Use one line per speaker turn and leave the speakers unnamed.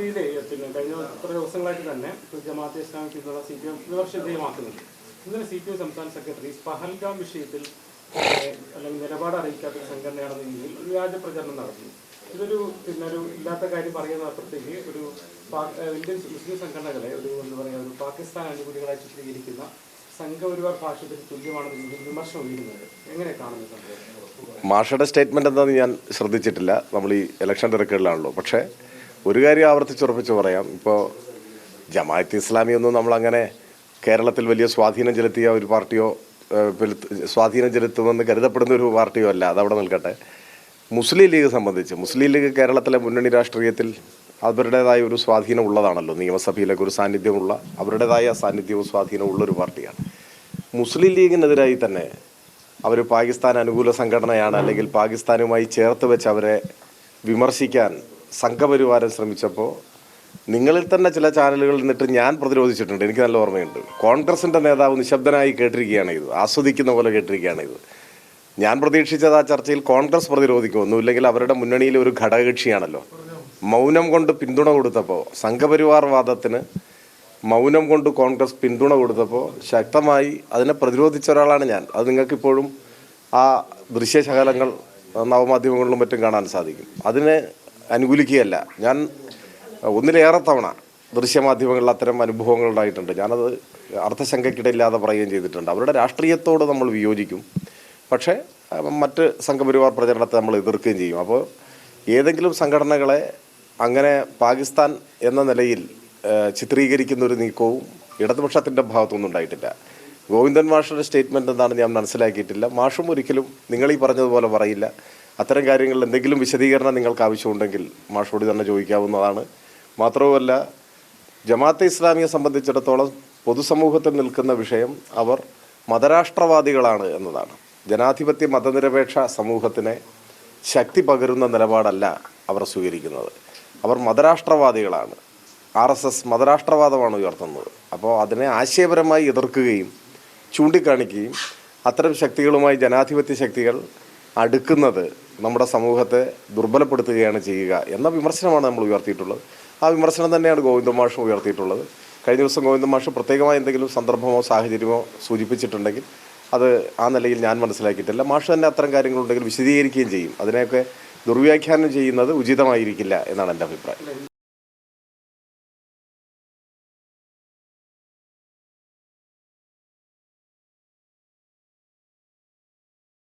രീതിയിൽ പിന്നെ കഴിഞ്ഞ കുറേ ദിവസങ്ങളായിട്ട് തന്നെ ജമാഅത്തെ ഇസ്ലാമിക്ക് പിന്തുണ CPM വിമർശനീയമാക്കുന്നുണ്ട്. ഇന്നലെ CPM സംസ്ഥാന സെക്രട്ടറി പഹൽഗാം വിഷയത്തിൽ അല്ലെങ്കിൽ നിലപാട് അറിയിക്കാത്ത സംഘടനയാണെന്ന രീതിയിൽ ഒരു വ്യാജ പ്രചരണം നടത്തുന്നു. ഇതൊരു ഇല്ലാത്ത കാര്യം പറയുന്നതിനപ്പുറത്തേക്ക് ഒരു ഇന്ത്യൻ മുസ്ലിം സംഘടനകളെ ഒരു ഒരു പാകിസ്ഥാൻ അനുകൂലികളായി ചിത്രീകരിക്കുന്ന സംഘപരിവാർ ഭാഷത്തിൽ തുല്യമാണെന്ന രീതിയിൽ വിമർശനം ഉയരുന്നത് എങ്ങനെ കാണുന്നത്?
മാഷയുടെ സ്റ്റേറ്റ്മെന്റ് എന്താണെന്ന് ഞാൻ ശ്രദ്ധിച്ചിട്ടില്ല. നമ്മൾ ഈ ഇലക്ഷൻ തിരക്കുകളിലാണല്ലോ. പക്ഷേ ഒരു കാര്യം ആവർത്തിച്ചുറപ്പിച്ച് പറയാം. ഇപ്പോൾ ജമാഅത്തെ ഇസ്ലാമി ഒന്നും നമ്മളങ്ങനെ കേരളത്തിൽ വലിയ സ്വാധീനം ചെലുത്തിയ ഒരു പാർട്ടിയോ സ്വാധീനം ചെലുത്തുമെന്ന് കരുതപ്പെടുന്ന ഒരു പാർട്ടിയോ അല്ല. അതവിടെ നിൽക്കട്ടെ. മുസ്ലിം ലീഗ് സംബന്ധിച്ച് മുസ്ലിം ലീഗ് കേരളത്തിലെ മുന്നണി രാഷ്ട്രീയത്തിൽ അവരുടേതായ ഒരു സ്വാധീനം ഉള്ളതാണല്ലോ. നിയമസഭയിലൊക്കെ ഒരു സാന്നിധ്യമുള്ള അവരുടേതായ സാന്നിധ്യവും സ്വാധീനവും ഉള്ളൊരു പാർട്ടിയാണ്. മുസ്ലിം ലീഗിനെതിരായി തന്നെ അവർ പാകിസ്ഥാൻ അനുകൂല സംഘടനയാണ് അല്ലെങ്കിൽ പാകിസ്ഥാനുമായി ചേർത്ത് വെച്ച് അവരെ വിമർശിക്കാൻ സംഘപരിവാരം ശ്രമിച്ചപ്പോൾ നിങ്ങളിൽ തന്നെ ചില ചാനലുകളിൽ നിന്നിട്ട് ഞാൻ പ്രതിരോധിച്ചിട്ടുണ്ട്. എനിക്ക് നല്ല ഓർമ്മയുണ്ട്. കോൺഗ്രസിൻ്റെ നേതാവ് നിശബ്ദനായി കേട്ടിരിക്കുകയാണ് ഇത്, ആസ്വദിക്കുന്ന പോലെ കേട്ടിരിക്കുകയാണ് ഇത്. ഞാൻ പ്രതീക്ഷിച്ചത് ആ ചർച്ചയിൽ കോൺഗ്രസ് പ്രതിരോധിക്കുമൊന്നുമില്ലെങ്കിൽ അവരുടെ മുന്നണിയിലെ ഒരു ഘടകകക്ഷിയാണല്ലോ. മൗനം കൊണ്ട് പിന്തുണ കൊടുത്തപ്പോൾ സംഘപരിവാർ വാദത്തിന് മൗനം കൊണ്ട് കോൺഗ്രസ് പിന്തുണ കൊടുത്തപ്പോൾ ശക്തമായി അതിനെ പ്രതിരോധിച്ച ഒരാളാണ് ഞാൻ. അത് നിങ്ങൾക്കിപ്പോഴും ആ ദൃശ്യശകലങ്ങൾ നവമാധ്യമങ്ങളിലും മറ്റും കാണാൻ സാധിക്കും. അതിനെ അനുകൂലിക്കുകയല്ല. ഞാൻ ഒന്നിലേറെ തവണ ദൃശ്യമാധ്യമങ്ങളിൽ അത്തരം അനുഭവങ്ങൾ ഉണ്ടായിട്ടുണ്ട്. ഞാനത് അർത്ഥശങ്കയ്ക്കിടയില്ലാതെ പറയുകയും ചെയ്തിട്ടുണ്ട്. അവരുടെ രാഷ്ട്രീയത്തോട് നമ്മൾ വിയോജിക്കും, പക്ഷേ മറ്റ് സംഘപരിവാർ പ്രചരണത്തെ നമ്മൾ എതിർക്കുകയും ചെയ്യും. അപ്പോൾ ഏതെങ്കിലും സംഘടനകളെ അങ്ങനെ പാകിസ്ഥാൻ എന്ന നിലയിൽ ചിത്രീകരിക്കുന്ന ഒരു നീക്കവും ഇടതുപക്ഷത്തിൻ്റെ ഭാഗത്തൊന്നും ഉണ്ടായിട്ടില്ല. ഗോവിന്ദൻ മാഷയുടെ സ്റ്റേറ്റ്മെൻറ്റ് എന്താണെന്ന് ഞാൻ മനസ്സിലാക്കിയിട്ടില്ല. മാഷും ഒരിക്കലും നിങ്ങളീ പറഞ്ഞതുപോലെ പറയില്ല. അത്തരം കാര്യങ്ങളിൽ എന്തെങ്കിലും വിശദീകരണം നിങ്ങൾക്ക് ആവശ്യമുണ്ടെങ്കിൽ മാഷോട് തന്നെ ചോദിക്കാവുന്നതാണ്. മാത്രവുമല്ല, ജമാഅത്തെ ഇസ്ലാമിയെ സംബന്ധിച്ചിടത്തോളം പൊതുസമൂഹത്തിൽ നിൽക്കുന്ന വിഷയം അവർ മതരാഷ്ട്രവാദികളാണ് എന്നതാണ്. ജനാധിപത്യ മതനിരപേക്ഷ സമൂഹത്തിനെ ശക്തി പകരുന്ന നിലപാടല്ല അവർ സ്വീകരിക്കുന്നത്. അവർ മതരാഷ്ട്രവാദികളാണ്. RSS മതരാഷ്ട്രവാദമാണ് ഉയർത്തുന്നത്. അപ്പോൾ അതിനെ ആശയപരമായി എതിർക്കുകയും ചൂണ്ടിക്കാണിക്കുകയും അത്തരം ശക്തികളുമായി ജനാധിപത്യ ശക്തികൾ അടുക്കുന്നത് നമ്മുടെ സമൂഹത്തെ ദുർബലപ്പെടുത്തുകയാണ് ചെയ്യുക എന്ന വിമർശനമാണ് നമ്മൾ ഉയർത്തിയിട്ടുള്ളത്. ആ വിമർശനം തന്നെയാണ് ഗോവിന്ദ മാഷും ഉയർത്തിയിട്ടുള്ളത്. കഴിഞ്ഞ ദിവസം ഗോവിന്ദ മാഷ് പ്രത്യേകമായ എന്തെങ്കിലും സന്ദർഭമോ സാഹചര്യമോ സൂചിപ്പിച്ചിട്ടുണ്ടെങ്കിൽ അത് ആ നിലയിൽ ഞാൻ മനസ്സിലാക്കിയിട്ടില്ല. മാഷ് തന്നെ അത്തരം കാര്യങ്ങളുണ്ടെങ്കിൽ വിശദീകരിക്കുകയും ചെയ്യും. അതിനെയൊക്കെ ദുർവ്യാഖ്യാനം ചെയ്യുന്നത് ഉചിതമായിരിക്കില്ല എന്നാണ് എൻ്റെ അഭിപ്രായം.